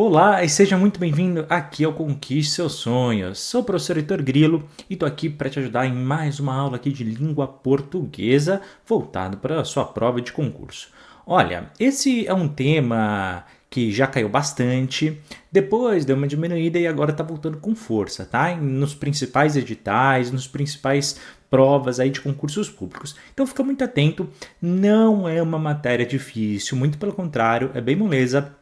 Olá e seja muito bem-vindo aqui ao Conquiste Seus Sonhos. Sou o professor Heitor Grilo e estou aqui para te ajudar em mais uma aula aqui de língua portuguesa voltado para a sua prova de concurso. Olha, esse é um tema que já caiu bastante, depois deu uma diminuída e agora está voltando com força, tá? Nos principais editais, nos principais provas aí de concursos públicos. Então fica muito atento, não é uma matéria difícil, muito pelo contrário, é bem moleza.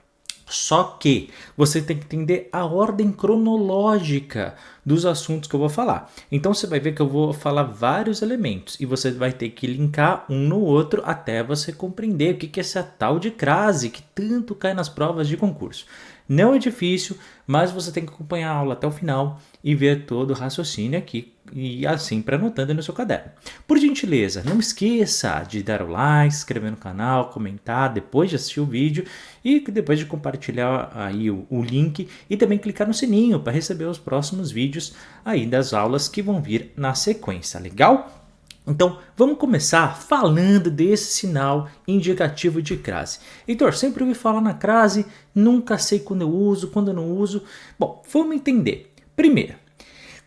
Só que você tem que entender a ordem cronológica dos assuntos que eu vou falar. Então você vai ver que eu vou falar vários elementos e você vai ter que linkar um no outro até você compreender o que é essa tal de crase que tanto cai nas provas de concurso. Não é difícil, mas você tem que acompanhar a aula até o final e ver todo o raciocínio aqui e assim para anotando no seu caderno. Por gentileza, não esqueça de dar o like, se inscrever no canal, comentar depois de assistir o vídeo e depois de compartilhar aí o link e também clicar no sininho para receber os próximos vídeos aí das aulas que vão vir na sequência, legal? Então, vamos começar falando desse sinal indicativo de crase. Heitor, sempre ouvi falar na crase, nunca sei quando eu uso, quando eu não uso. Bom, vamos entender. Primeiro,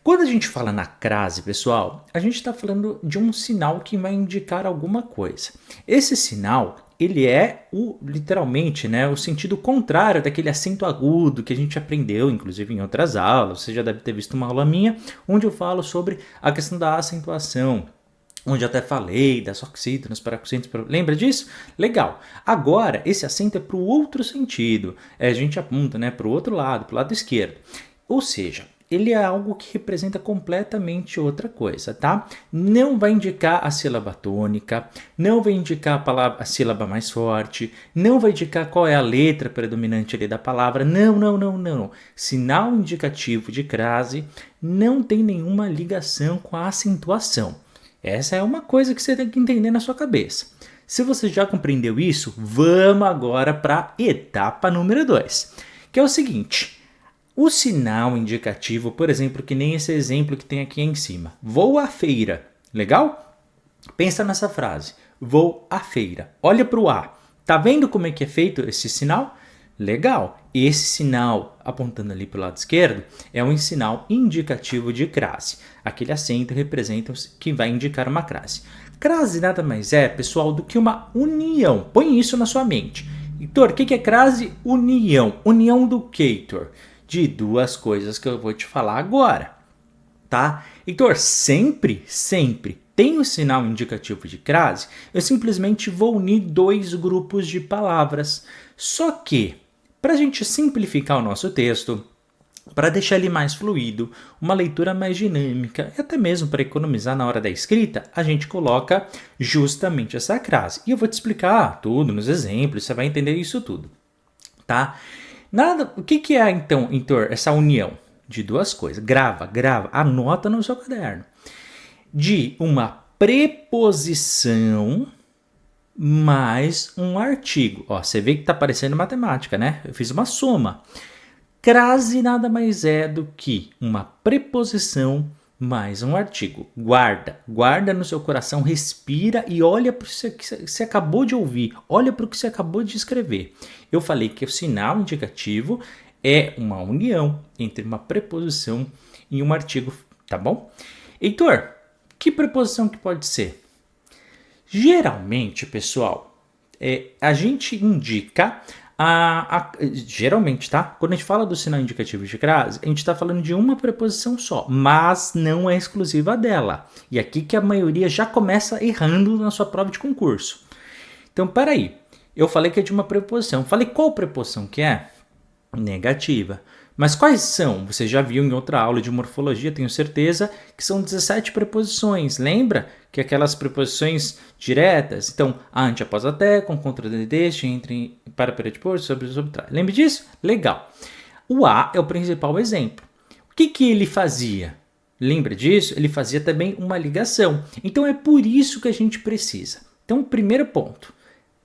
quando a gente fala na crase, pessoal, a gente está falando de um sinal que vai indicar alguma coisa. Esse sinal, ele é literalmente, né, o sentido contrário daquele acento agudo que a gente aprendeu, inclusive em outras aulas. Você já deve ter visto uma aula minha, onde eu falo sobre a questão da acentuação, onde eu até falei das oxítonas, paroxítonas, lembra disso? Legal. Agora, esse acento é para o outro sentido. A gente aponta, né, para o outro lado, para o lado esquerdo. Ou seja, ele é algo que representa completamente outra coisa, tá? Não vai indicar a sílaba tônica, não vai indicar a sílaba mais forte, não vai indicar qual é a letra predominante ali da palavra. Não, não, não, não. Sinal indicativo de crase não tem nenhuma ligação com a acentuação. Essa é uma coisa que você tem que entender na sua cabeça. Se você já compreendeu isso, vamos agora para a etapa número 2, que é o seguinte. O sinal indicativo, por exemplo, que nem esse exemplo que tem aqui em cima. Vou à feira. Legal? Pensa nessa frase. Vou à feira. Olha para o A. Tá vendo como é que é feito esse sinal? Legal. Esse sinal apontando ali para o lado esquerdo é um sinal indicativo de crase. Aquele acento representa que vai indicar uma crase. Crase nada mais é, pessoal, do que uma união. Põe isso na sua mente. Heitor, o que é crase? União. União do que, Heitor? De duas coisas que eu vou te falar agora, tá? Heitor, sempre tem o sinal indicativo de crase, eu simplesmente vou unir dois grupos de palavras. Só que, para a gente simplificar o nosso texto, para deixar ele mais fluido, uma leitura mais dinâmica e até mesmo para economizar na hora da escrita, a gente coloca justamente essa crase. E eu vou te explicar tudo nos exemplos, você vai entender isso tudo, tá? O que é então, Heitor, essa união de duas coisas? Grava, anota no seu caderno. De uma preposição mais um artigo. Ó, você vê que está parecendo matemática, né? Eu fiz uma soma. Crase nada mais é do que uma preposição mais um artigo. Guarda no seu coração, respira e olha para o que você acabou de ouvir, olha para o que você acabou de escrever. Eu falei que o sinal indicativo é uma união entre uma preposição e um artigo, tá bom? Heitor, que preposição que pode ser? Geralmente, pessoal, a gente indica geralmente, tá? Quando a gente fala do sinal indicativo de crase, a gente está falando de uma preposição só, mas não é exclusiva dela. E aqui que a maioria já começa errando na sua prova de concurso. Então, peraí. Eu falei que é de uma preposição. Falei qual preposição que é? Negativa. Mas quais são? Você já viu em outra aula de morfologia, tenho certeza, que são 17 preposições. Lembra que aquelas preposições diretas? Então, ante, após, até, com, contra, deste, entre, para, depois, sobre, trás. Lembra disso? Legal. O A é o principal exemplo. O que ele fazia? Lembra disso? Ele fazia também uma ligação. Então, é por isso que a gente precisa. Então, primeiro ponto,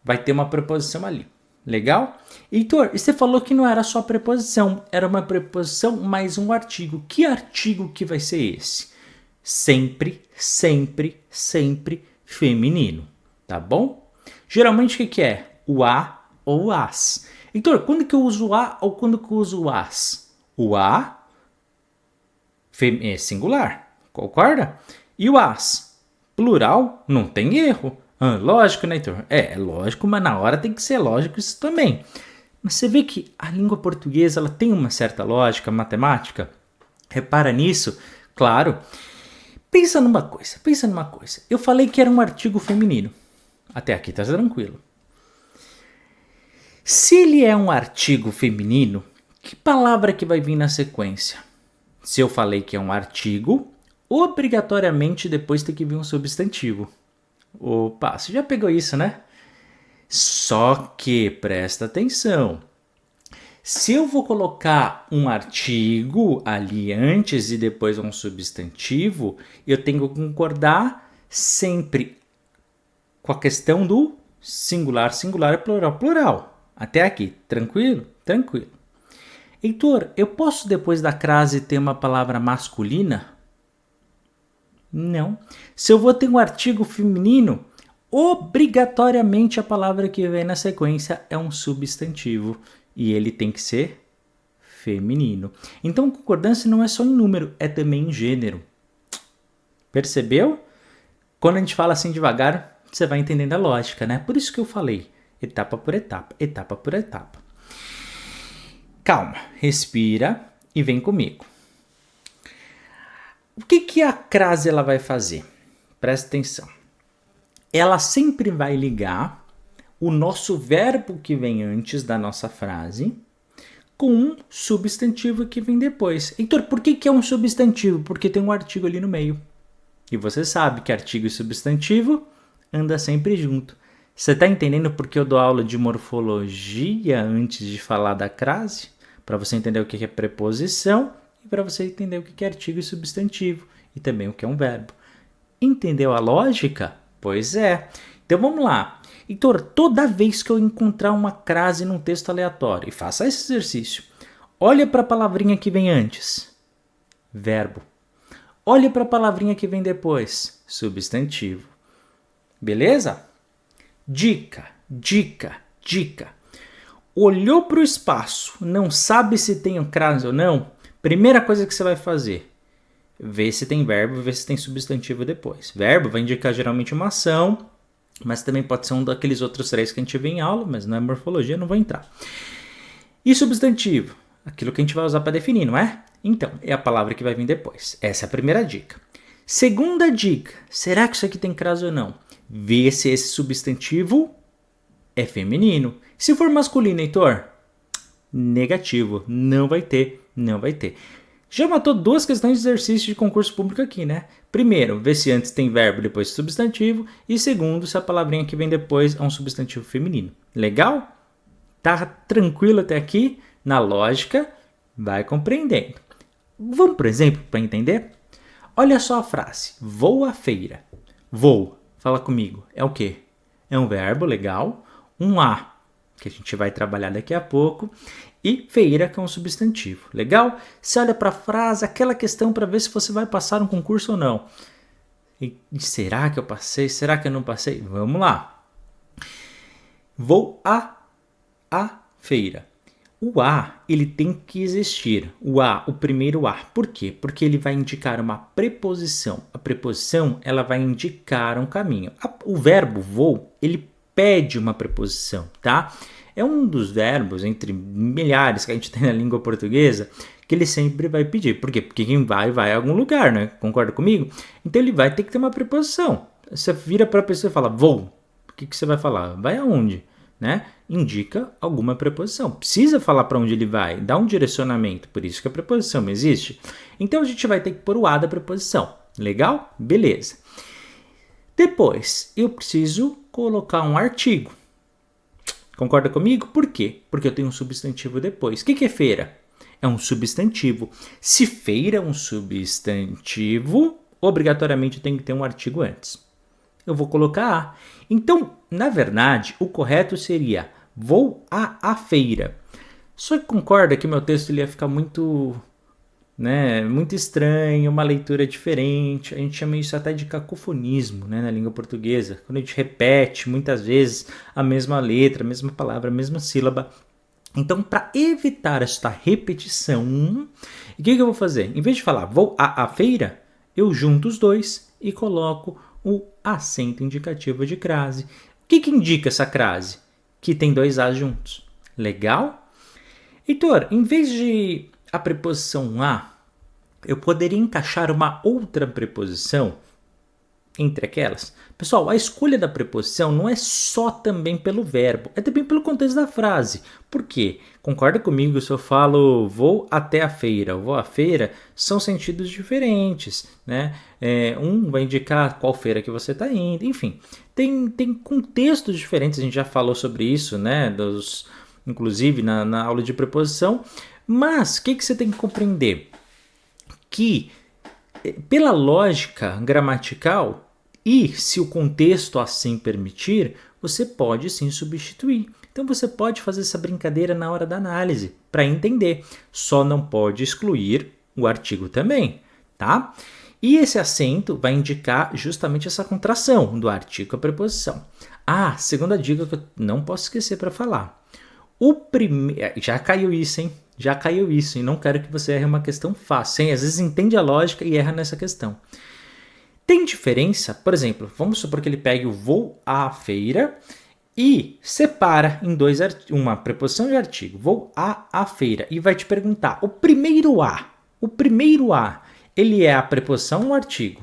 vai ter uma preposição ali. Legal? Heitor, e você falou que não era só preposição, era uma preposição mais um artigo. Que artigo que vai ser esse? Sempre feminino, tá bom? Geralmente o que é? O a ou as. Heitor, quando que eu uso a ou quando que eu uso as? O a é singular, concorda? E o as, plural, não tem erro. Lógico, né, Heitor? É lógico, mas na hora tem que ser lógico isso também. Mas você vê que a língua portuguesa ela tem uma certa lógica matemática? Repara nisso? Claro. Pensa numa coisa. Eu falei que era um artigo feminino. Até aqui tá tranquilo. Se ele é um artigo feminino, que palavra que vai vir na sequência? Se eu falei que é um artigo, obrigatoriamente depois tem que vir um substantivo. Opa, você já pegou isso, né? Só que, presta atenção, se eu vou colocar um artigo ali antes e depois um substantivo, eu tenho que concordar sempre com a questão do singular, singular e plural, plural. Até aqui, tranquilo? Tranquilo. Heitor, eu posso depois da crase ter uma palavra masculina? Não. Se eu vou ter um artigo feminino, obrigatoriamente a palavra que vem na sequência é um substantivo e ele tem que ser feminino. Então, concordância não é só em número, é também em gênero. Percebeu? Quando a gente fala assim devagar, você vai entendendo a lógica, né? Por isso que eu falei, etapa por etapa, etapa por etapa. Calma, respira e vem comigo. O que a crase ela vai fazer? Presta atenção. Ela sempre vai ligar o nosso verbo que vem antes da nossa frase com um substantivo que vem depois. Heitor, por que é um substantivo? Porque tem um artigo ali no meio. E você sabe que artigo e substantivo anda sempre junto. Você está entendendo por que eu dou aula de morfologia antes de falar da crase? Para você entender o que é preposição e para você entender o que é artigo e substantivo e também o que é um verbo. Entendeu a lógica? Pois é. Então vamos lá. Heitor, toda vez que eu encontrar uma crase num texto aleatório, e faça esse exercício, olha para a palavrinha que vem antes, verbo. Olha para a palavrinha que vem depois, substantivo. Beleza? Dica. Olhou para o espaço, não sabe se tem um crase ou não? Primeira coisa que você vai fazer, ver se tem verbo, ver se tem substantivo depois. Verbo vai indicar geralmente uma ação, mas também pode ser um daqueles outros três que a gente vê em aula, mas não é morfologia, não vou entrar. E substantivo? Aquilo que a gente vai usar para definir, não é? Então, é a palavra que vai vir depois. Essa é a primeira dica. Segunda dica, será que isso aqui tem crase ou não? Vê se esse substantivo é feminino. Se for masculino, Heitor, negativo, não vai ter. Já matou duas questões de exercício de concurso público aqui, né? Primeiro, vê se antes tem verbo, depois substantivo. E segundo, se a palavrinha que vem depois é um substantivo feminino. Legal? Tá tranquilo até aqui? Na lógica, vai compreendendo. Vamos por exemplo para entender? Olha só a frase. Vou à feira. Vou. Fala comigo. É o quê? É um verbo, legal. Um a, que a gente vai trabalhar daqui a pouco. E feira, que é um substantivo. Legal? Você olha para a frase, aquela questão para ver se você vai passar um concurso ou não. E será que eu passei? Será que eu não passei? Vamos lá. Vou à feira. O a, ele tem que existir. O primeiro a. Por quê? Porque ele vai indicar uma preposição. A preposição, ela vai indicar um caminho. O verbo vou, ele pede uma preposição, tá? É um dos verbos, entre milhares que a gente tem na língua portuguesa, que ele sempre vai pedir. Por quê? Porque quem vai a algum lugar, né? Concorda comigo? Então ele vai ter que ter uma preposição. Você vira para a pessoa e fala, vou. O que você vai falar? Vai aonde? Né? Indica alguma preposição. Precisa falar para onde ele vai, dá um direcionamento, por isso que a preposição existe. Então a gente vai ter que pôr o a da preposição. Legal? Beleza. Depois, eu preciso colocar um artigo. Concorda comigo? Por quê? Porque eu tenho um substantivo depois. O que é feira? É um substantivo. Se feira é um substantivo, obrigatoriamente tem que ter um artigo antes. Eu vou colocar a. Então, na verdade, o correto seria vou à feira. Só que concorda que meu texto ele ia ficar muito estranho, uma leitura diferente. A gente chama isso até de cacofonismo, né, na língua portuguesa. Quando a gente repete muitas vezes a mesma letra, a mesma palavra, a mesma sílaba Então, para evitar esta repetição, o que eu vou fazer? Em vez de falar vou à feira, eu junto os dois e coloco o acento indicativo de crase. O que indica essa crase? Que tem dois As juntos. Legal? Heitor, em vez de a preposição a, eu poderia encaixar uma outra preposição entre aquelas. Pessoal, a escolha da preposição não é só também pelo verbo, é também pelo contexto da frase. Por quê? Concorda comigo se eu falo vou até a feira, vou à feira, são sentidos diferentes, né? Um vai indicar qual feira que você está indo, enfim. Tem contextos diferentes, a gente já falou sobre isso, né? Inclusive na aula de preposição. Mas o que você tem que compreender? Que pela lógica gramatical, e se o contexto assim permitir, você pode sim substituir. Então você pode fazer essa brincadeira na hora da análise para entender. Só não pode excluir o artigo também, tá? E esse acento vai indicar justamente essa contração do artigo com a preposição. Segunda dica que eu não posso esquecer para falar. Já caiu isso, hein? Já caiu isso, e não quero que você erre uma questão fácil, hein? Às vezes entende a lógica e erra nessa questão. Tem diferença? Por exemplo, vamos supor que ele pegue o vou à feira e separa em uma preposição de artigo, vou à feira, e vai te perguntar, o primeiro A, ele é a preposição ou o artigo?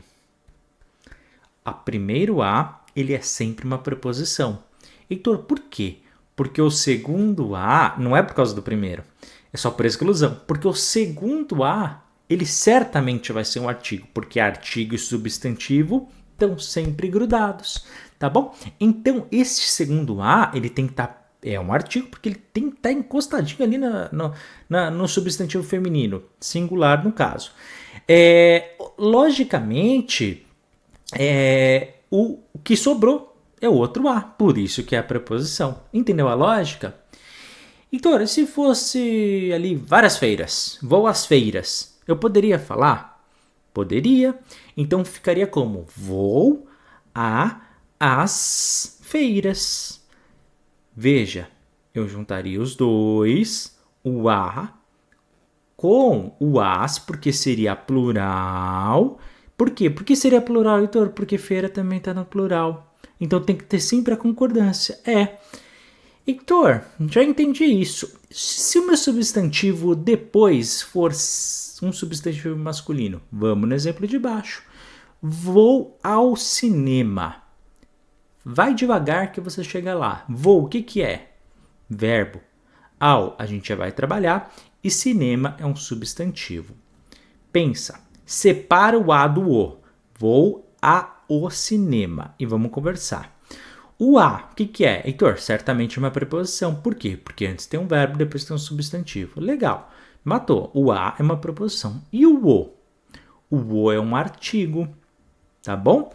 A primeiro A, ele é sempre uma preposição. Heitor, por quê? Porque o segundo A não é por causa do primeiro, é só por exclusão, porque o segundo A ele certamente vai ser um artigo, porque artigo e substantivo estão sempre grudados, tá bom? Então, este segundo A, ele tem que estar... É um artigo, porque ele tem que estar encostadinho ali no substantivo feminino, singular no caso. Logicamente, o que sobrou é o outro A, por isso que é a preposição. Entendeu a lógica? Então, se fosse ali várias feiras, vou às feiras, eu poderia falar? Poderia. Então ficaria como vou às feiras. Veja, eu juntaria os dois, o a com o as, porque seria plural. Por quê? Por que seria plural, Heitor? Porque feira também está no plural. Então tem que ter sempre a concordância. Heitor, já entendi isso. Se o meu substantivo depois for um substantivo masculino, vamos no exemplo de baixo. Vou ao cinema. Vai devagar que você chega lá. Vou, o que é? Verbo. Ao, a gente já vai trabalhar. E cinema é um substantivo. Pensa, separa o a do o. Vou ao cinema. E vamos conversar. O a, o que é? Heitor, certamente uma preposição. Por quê? Porque antes tem um verbo, depois tem um substantivo. Legal. Matou. O a é uma preposição. E o o? O o é um artigo. Tá bom?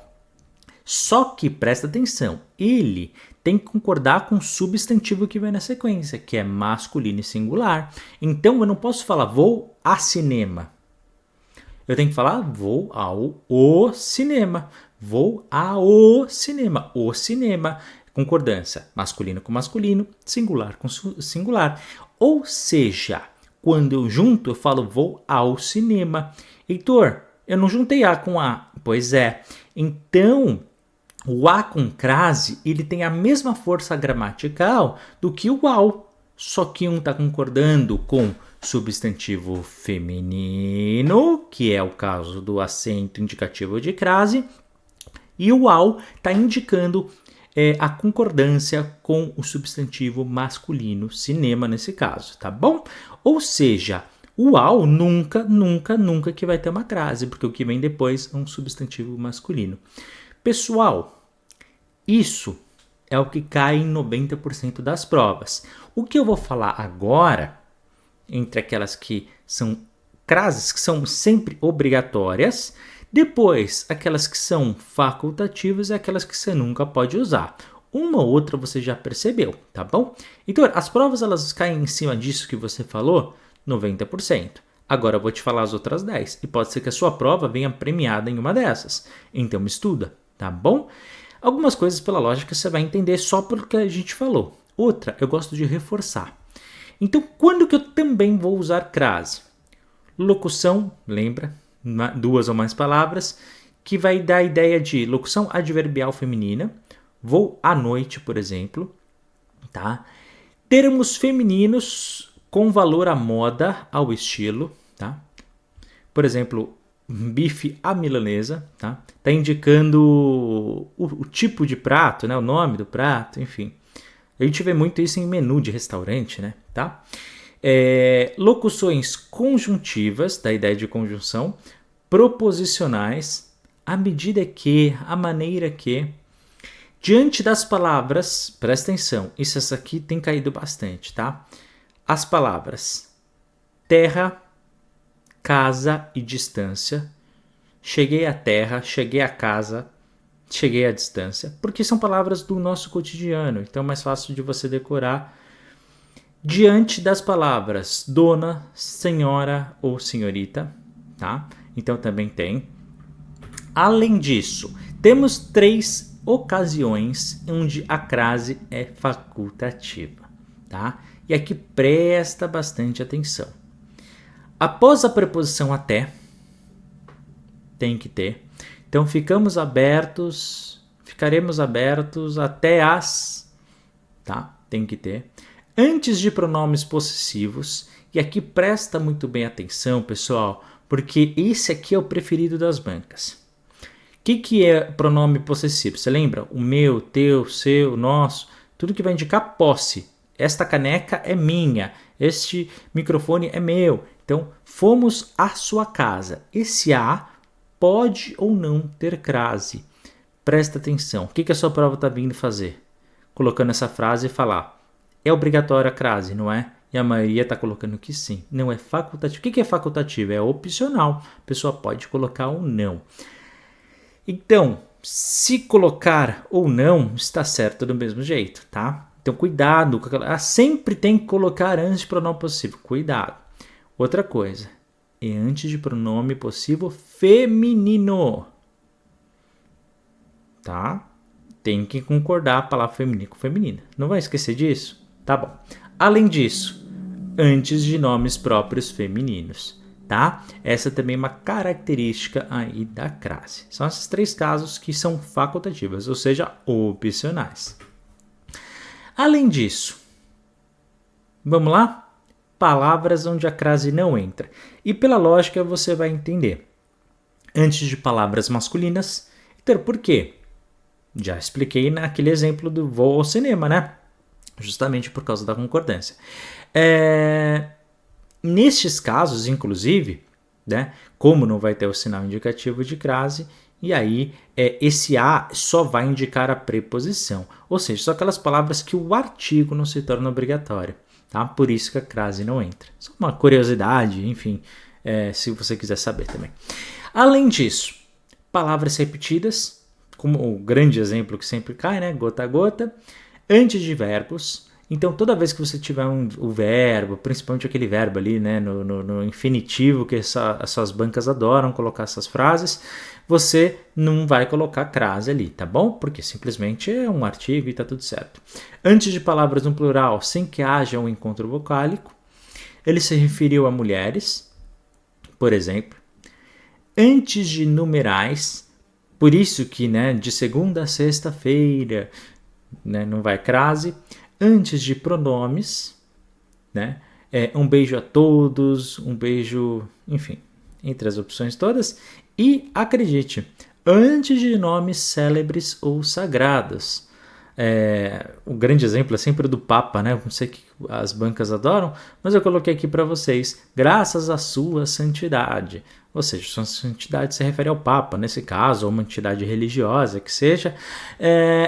Só que, presta atenção, ele tem que concordar com o substantivo que vem na sequência, que é masculino e singular. Então, eu não posso falar vou a cinema. Eu tenho que falar vou ao cinema. Vou ao cinema. O cinema. Concordância. Masculino com masculino. Singular com singular. Ou seja, quando eu junto, eu falo vou ao cinema. Heitor, eu não juntei A com A. Pois é. Então, o A com crase, ele tem a mesma força gramatical do que o ao. Só que um está concordando com substantivo feminino, que é o caso do acento indicativo de crase, e o ao está indicando a concordância com o substantivo masculino, cinema nesse caso, tá bom? Ou seja, o ao nunca que vai ter uma crase, porque o que vem depois é um substantivo masculino. Pessoal, isso é o que cai em 90% das provas. O que eu vou falar agora, entre aquelas que são crases que são sempre obrigatórias, depois aquelas que são facultativas e aquelas que você nunca pode usar. Uma ou outra você já percebeu, tá bom? Então, as provas elas caem em cima disso que você falou, 90%. Agora eu vou te falar as outras 10%. E pode ser que a sua prova venha premiada em uma dessas. Então estuda, tá bom? Algumas coisas pela lógica você vai entender só pelo que a gente falou. Outra, eu gosto de reforçar. Então, quando que eu também vou usar crase? Locução, lembra? Duas ou mais palavras, que vai dar a ideia de locução adverbial feminina. Vou à noite, por exemplo, tá? Termos femininos com valor à moda, ao estilo, tá? Por exemplo, bife à milanesa, tá? Tá indicando o tipo de prato, né? O nome do prato, enfim. A gente vê muito isso em menu de restaurante, né? Tá? Locuções conjuntivas, da ideia de conjunção, proposicionais, a medida que, a maneira que. Diante das palavras, presta atenção, isso aqui tem caído bastante, tá? As palavras terra, casa e distância. Cheguei à terra, cheguei à casa, cheguei à distância. Porque são palavras do nosso cotidiano, então é mais fácil de você decorar. Diante das palavras dona, senhora ou senhorita, tá? Então também tem. Além disso, temos 3 ocasiões onde a crase é facultativa, tá? E aqui presta bastante atenção. Após a preposição até, tem que ter. Então ficaremos abertos até as, tá? Tem que ter. Antes de pronomes possessivos, e aqui presta muito bem atenção, pessoal, porque esse aqui é o preferido das bancas. O que é pronome possessivo? Você lembra? O meu, teu, seu, nosso, tudo que vai indicar posse. Esta caneca é minha, este microfone é meu. Então, fomos à sua casa. Esse a pode ou não ter crase. Presta atenção. O que a sua prova está vindo fazer? Colocando essa frase e falar. É obrigatória a crase, não é? E a maioria está colocando que sim. Não é facultativo. O que é facultativo? É opcional. A pessoa pode colocar ou não. Então, se colocar ou não, está certo do mesmo jeito, tá? Então, cuidado. Sempre tem que colocar antes de pronome possessivo. Cuidado. Outra coisa. É antes de pronome possessivo feminino. Tá? Tem que concordar a palavra feminino com feminina. Não vai esquecer disso? Tá bom. Além disso, antes de nomes próprios femininos. Tá? Essa também é uma característica aí da crase. São esses 3 casos que são facultativas, ou seja, opcionais. Além disso, vamos lá? Palavras onde a crase não entra. E pela lógica você vai entender. Antes de palavras masculinas, então por quê? Já expliquei naquele exemplo do voo ao cinema, né? Justamente por causa da concordância. Nestes casos, inclusive, né, como não vai ter o sinal indicativo de crase, e aí esse a só vai indicar a preposição. Ou seja, são aquelas palavras que o artigo não se torna obrigatório. Tá? Por isso que a crase não entra. Só uma curiosidade, enfim, se você quiser saber também. Além disso, palavras repetidas, como o grande exemplo que sempre cai, né? Gota a gota, antes de verbos. Então, toda vez que você tiver o verbo, principalmente aquele verbo ali, né, no infinitivo, que essas bancas adoram colocar essas frases, você não vai colocar crase ali, tá bom? Porque simplesmente é um artigo e tá tudo certo. Antes de palavras no plural, sem que haja um encontro vocálico, ele se referiu a mulheres, por exemplo. Antes de numerais, por isso que, né, de segunda a sexta-feira, né, não vai crase. Antes de pronomes, né? Um beijo a todos, um beijo, enfim, entre as opções todas. E acredite, antes de nomes célebres ou sagrados. O grande exemplo é sempre o do Papa, né? Não sei que as bancas adoram, mas eu coloquei aqui para vocês, graças à sua santidade. Ou seja, sua santidade se refere ao Papa, nesse caso, ou uma entidade religiosa que seja.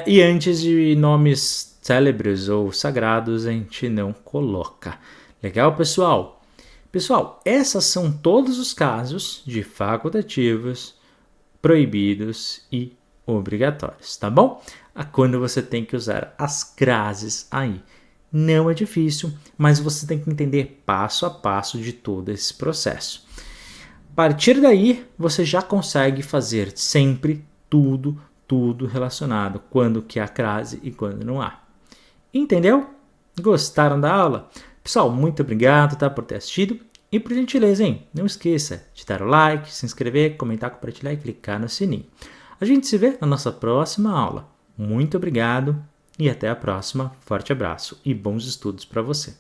E antes de nomes célebres ou sagrados a gente não coloca. Legal, pessoal? Pessoal, esses são todos os casos de facultativos, proibidos e obrigatórios, tá bom? Quando você tem que usar as crases aí. Não é difícil, mas você tem que entender passo a passo de todo esse processo. A partir daí, você já consegue fazer sempre tudo relacionado, quando que há crase e quando não há. Entendeu? Gostaram da aula? Pessoal, muito obrigado, tá, por ter assistido. E por gentileza, hein, não esqueça de dar o like, se inscrever, comentar, compartilhar e clicar no sininho. A gente se vê na nossa próxima aula. Muito obrigado e até a próxima. Forte abraço e bons estudos para você.